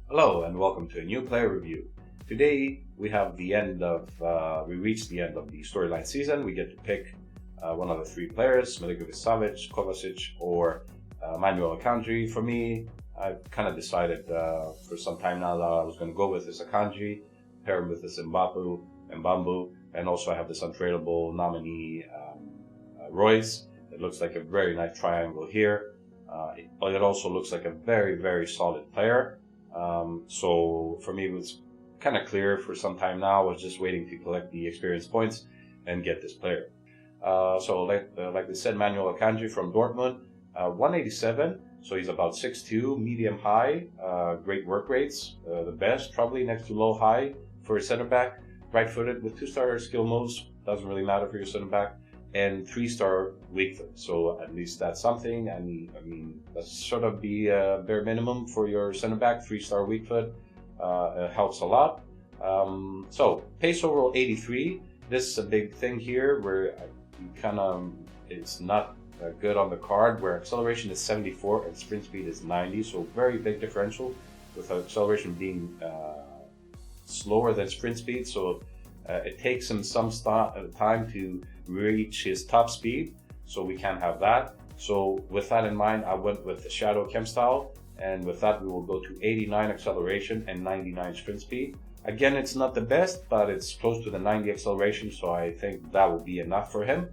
Hello and welcome to a new player review. Today we have we reached the end of the storyline season. We get to pick one of the three players, Milinkovic Savic, Kovacic, or Manuel AKANJI. For me, I've kind of decided for some time now that I was going to go with this AKANJI, pair him with this Mbambu, and also I have this untradeable nominee Royce. It looks like a very nice triangle here. It also looks like a very, very solid player. So for me, it was kind of clear for some time now. I was just waiting to collect the experience points and get this player. Like they said, Manuel AKANJI from Dortmund, 187. So he's about 6'2", medium high, great work rates, the best, probably next to low high for a center back. Right-footed with 2-star skill moves, doesn't really matter for your center back, and 3-star weak foot. So at least that's something. I mean, that's sort of the bare minimum for your center back. 3-star weak foot helps a lot. So pace overall 83. This is a big thing here where it's not good on the card, where acceleration is 74 and sprint speed is 90. So very big differential with acceleration being slower than sprint speed. So it takes him some time to reach his top speed, so we can't have that. So with that in mind, I went with the Shadow Chem style, and with that we will go to 89 acceleration and 99 sprint speed. Again, it's not the best, but it's close to the 90 acceleration, so I think that will be enough for him.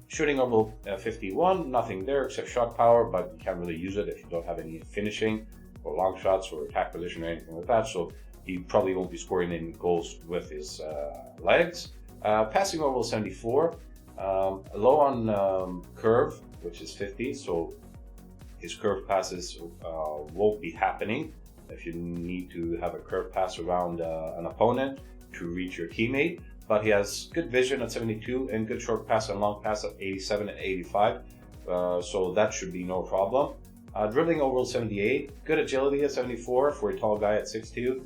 Shooting level 51, nothing there except shot power, but you can't really use it if you don't have any finishing or long shots or attack position or anything like that. So he probably won't be scoring any goals with his legs. Passing overall 74, low on curve, which is 50, so his curve passes won't be happening if you need to have a curve pass around an opponent to reach your teammate. But he has good vision at 72 and good short pass and long pass at 87 and 85, so that should be no problem. Dribbling overall 78, good agility at 74 for a tall guy at 6'2".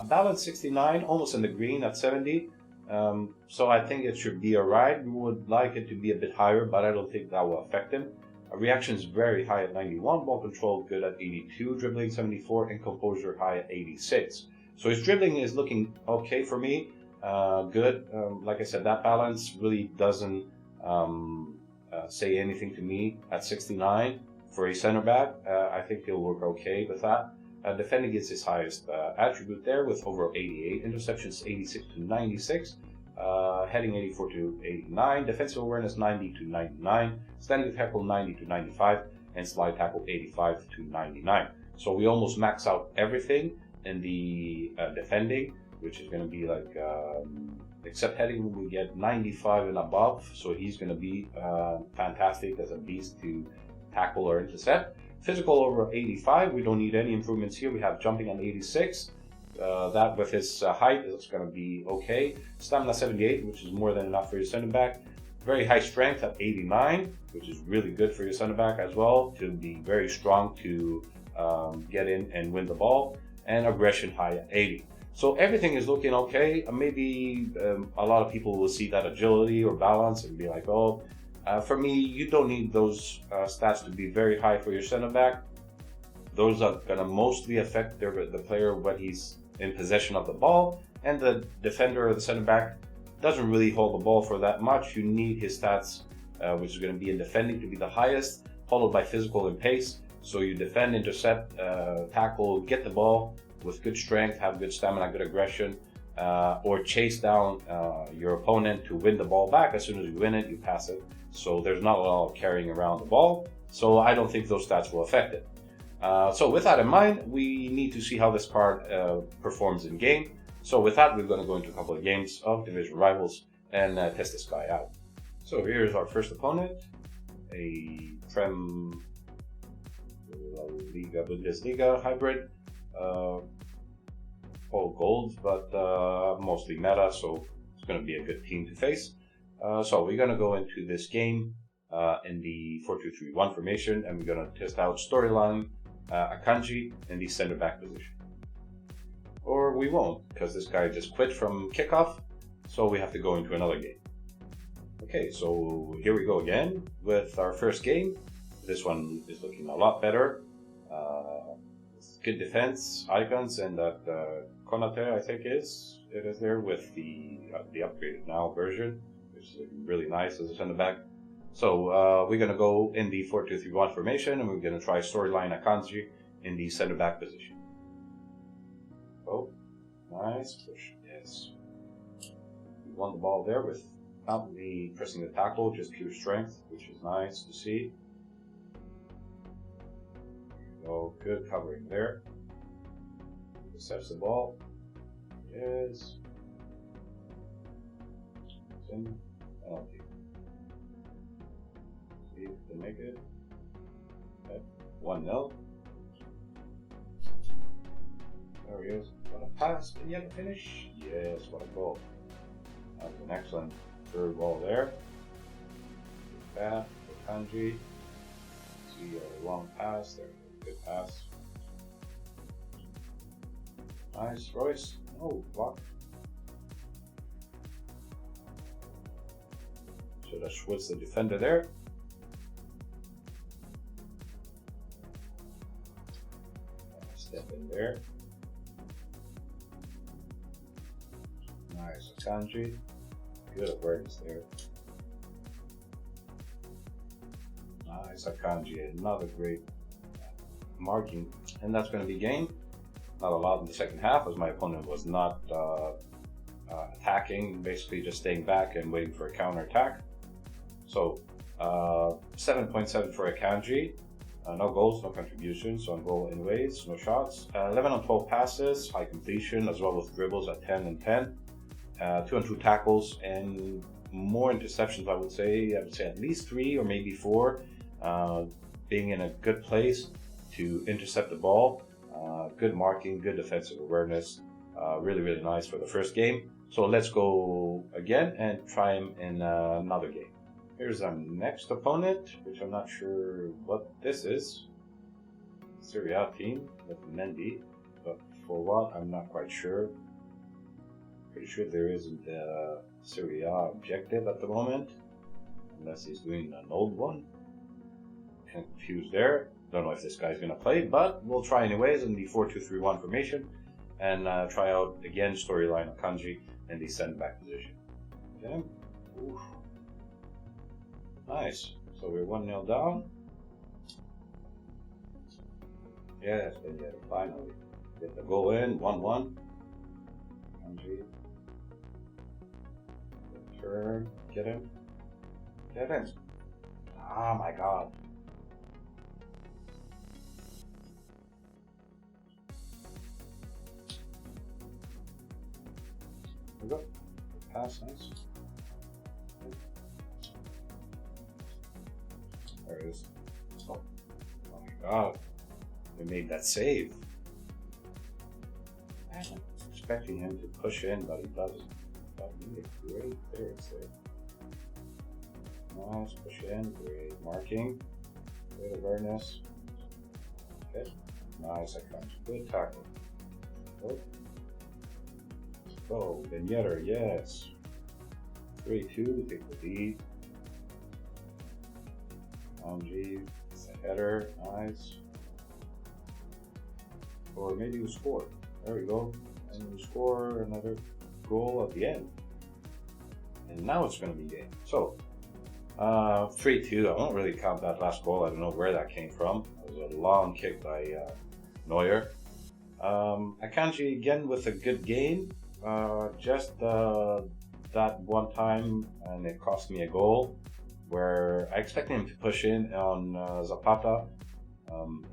Balance 69, almost in the green at 70. So I think it should be alright. We would like it to be a bit higher, but I don't think that will affect him. Reaction is very high at 91, ball control good at 82, dribbling 74, and composure high at 86. So his dribbling is looking okay for me, good. Like I said, that balance really doesn't say anything to me at 69 for a center back. I think he'll work okay with that. Defending is his highest attribute there with overall 88, interceptions 86 to 96, heading 84 to 89, defensive awareness 90 to 99, standing tackle 90 to 95, and slide tackle 85 to 99. So we almost max out everything in the defending, which is going to be like, except heading, we get 95 and above, so he's going to be fantastic as a beast to tackle or intercept. Physical over 85, we don't need any improvements here. We have jumping on 86. That with his height is going to be okay. Stamina 78, which is more than enough for your center back. Very high strength at 89, which is really good for your center back as well, to be very strong to get in and win the ball. And aggression high at 80. So everything is looking okay. Maybe a lot of people will see that agility or balance and be like, oh, for me, you don't need those stats to be very high for your center back. Those are going to mostly affect the player when he's in possession of the ball, and the defender or the center back doesn't really hold the ball for that much. You need his stats, which is going to be in defending, to be the highest, followed by physical and pace. So you defend, intercept, tackle, get the ball with good strength, have good stamina, good aggression, or chase down your opponent to win the ball back. As soon as you win it, you pass it. So there's not a lot of carrying around the ball. So I don't think those stats will affect it. So with that in mind, we need to see how this card performs in game. So with that, we're going to go into a couple of games of division rivals and test this guy out. So here's our first opponent, a Prem Liga Bundesliga hybrid. All gold, but mostly meta, so it's going to be a good team to face. So we're going to go into this game in the 4-2-3-1 formation, and we're going to test out storyline AKANJI in the center back position. Or we won't, because this guy just quit from kickoff, so we have to go into another game. Okay, so here we go again with our first game. This one is looking a lot better. good defense icons, and that Konate, I think it is there with the upgraded now version, which is really nice as a center back. So we're gonna go in the 4-2-3-1 formation, and we're gonna try storyline AKANJI in the center back position. Oh, nice push, yes. We won the ball there without me pressing the tackle, just pure strength, which is nice to see. Oh, good covering there. Intercepts the ball. Yes. Penalty. See if they make it. Okay. 1-0. There he is. What a pass, and yet a finish. Yes, what a goal. That was an excellent third ball there. Good pass for Kanji. See a long pass there. Good pass. Nice, Royce. Oh, block. Should have switched the defender there. Step in there. Nice, AKANJI. Good awareness there. Nice, AKANJI. Another great marking, and that's going to be game. Not a lot in the second half, as my opponent was not attacking, basically just staying back and waiting for a counter attack. So 7.7 for AKANJI. No goals, no contributions on goal anyways, no shots. 11 on 12 passes, high completion, as well as dribbles at 10 and 10. 2 on 2 tackles, and more interceptions, I would say. I would say at least 3 or maybe 4. Being in a good place to intercept the ball. Good marking, good defensive awareness. Really, really nice for the first game. So let's go again and try him in another game. Here's our next opponent, which I'm not sure what this is. Serie A team with Mendy, but for what, I'm not quite sure. Pretty sure there isn't a Serie A objective at the moment, unless he's doing an old one. Confused there. Don't know if this guy's going to play, but we'll try anyways in the 4-2-3-1 formation and try out again storyline AKANJI in the center back position. Okay. Oof. Nice. So we're 1-0 down. Yes, and yeah, finally get the goal in. 1-1. AKANJI. Turn. Get him. Get him. Oh my god. There we go. Pass, nice. There it is. Oh my god. They made that save. I'm expecting him to push in, but he doesn't. That made a great clearance there. Nice, push in, great marking. Great awareness. Okay. Nice, AKANJI. Good tackle. Oh. Go, Vignetter, yes. 3-2, take the lead. AKANJI, it's a header, nice. Or maybe you score. There we go. And you score another goal at the end. And now it's going to be game. So, 3-2, I won't really count that last goal. I don't know where that came from. It was a long kick by Neuer. AKANJI again with a good game. Just that one time, and it cost me a goal where I expected him to push in on Zapata.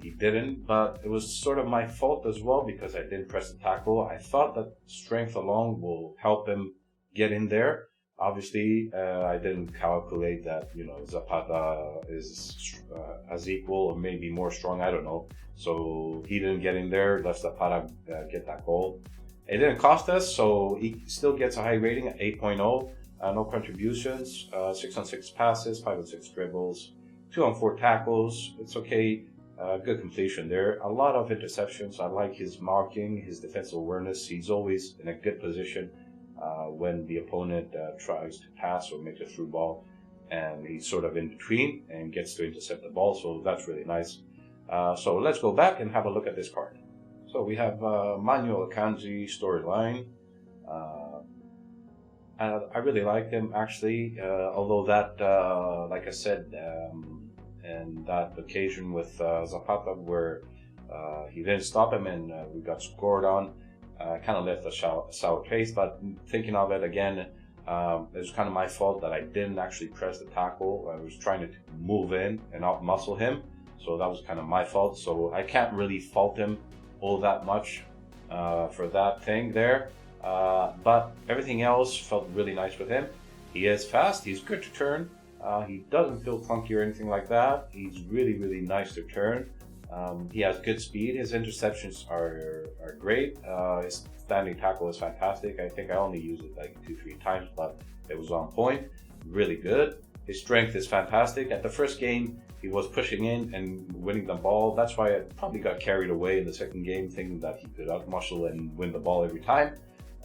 He didn't, but it was sort of my fault as well because I didn't press the tackle. I thought that strength alone will help him get in there. Obviously, I didn't calculate that, Zapata is as equal or maybe more strong, I don't know. So he didn't get in there, let Zapata get that goal. It didn't cost us, so he still gets a high rating at 8.0. No contributions, 6 on 6 passes, 5 on 6 dribbles, 2 on 4 tackles. It's okay, good completion there. A lot of interceptions. I like his marking, his defensive awareness. He's always in a good position when the opponent tries to pass or make a through ball, and he's sort of in between and gets to intercept the ball, so that's really nice. So let's go back and have a look at this card. So we have Manuel AKANJI storyline. I really like him actually, although that, like I said, and that occasion with Zapata where he didn't stop him and we got scored on, kind of left a sour taste. But thinking of it again, it was kind of my fault that I didn't actually press the tackle. I was trying to move in and out muscle him, so that was kind of my fault. So I can't really fault him all that much for that thing there. But everything else felt really nice with him. He is fast. He's good to turn. He doesn't feel clunky or anything like that. He's really, really nice to turn. He has good speed. His interceptions are great. His standing tackle is fantastic. I think I only used it like 2-3 times, but it was on point. Really good. His strength is fantastic. At the first game, he was pushing in and winning the ball. That's why I probably got carried away in the second game, thinking that he could outmuscle and win the ball every time.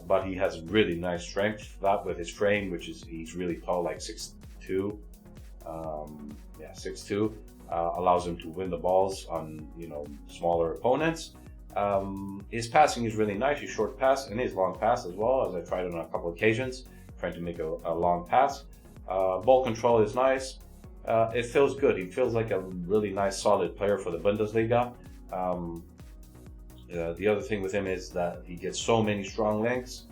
But he has really nice strength. That with his frame, which is he's really tall, like 6'2". 6'2", allows him to win the balls on smaller opponents. His passing is really nice. His short pass and his long pass as well, as I tried on a couple occasions, trying to make a long pass. Ball control is nice. It feels good. He feels like a really nice, solid player for the Bundesliga. The other thing with him is that he gets so many strong links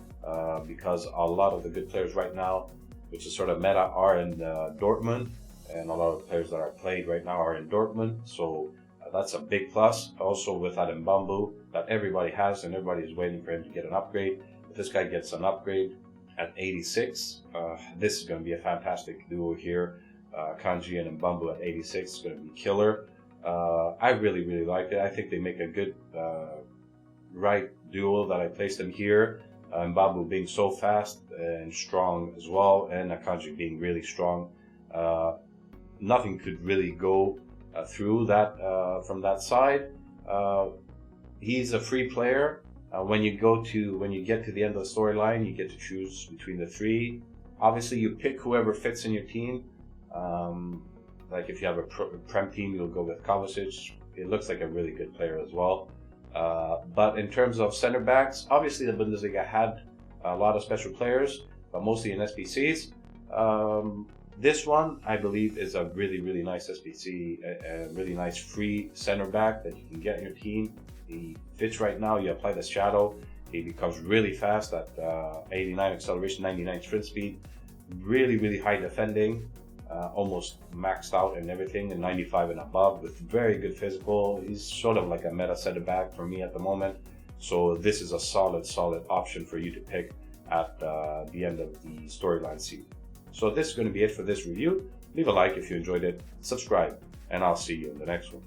because a lot of the good players right now, which is sort of meta, are in Dortmund, and a lot of the players that are played right now are in Dortmund. So that's a big plus. Also with that Mbambu that everybody has, and everybody is waiting for him to get an upgrade. If this guy gets an upgrade at 86, this is going to be a fantastic duo here. Kanji and Mbambu at 86 is going to be killer. I really, really like it. I think they make a good right duo that I placed them here. Mbambu being so fast and strong as well, and Akanji being really strong. Nothing could really go through that from that side. He's a free player. When you get to the end of the storyline, you get to choose between the three. Obviously, you pick whoever fits in your team. Like if you have a Prem team, you'll go with Kovacic. It looks like a really good player as well. But in terms of center backs, obviously the Bundesliga had a lot of special players, but mostly in SBCs. This one, I believe, is a really, really nice SBC, a really nice free center back that you can get in your team. He fits right now. You apply the shadow, he becomes really fast at 89 acceleration, 99 sprint speed, really, really high defending. Almost maxed out and everything, and 95 and above with very good physical. He's sort of like a meta center back for me at the moment. So this is a solid option for you to pick at the end of the storyline season. So this is going to be it for this review. Leave a like if you enjoyed it, subscribe, and I'll see you in the next one.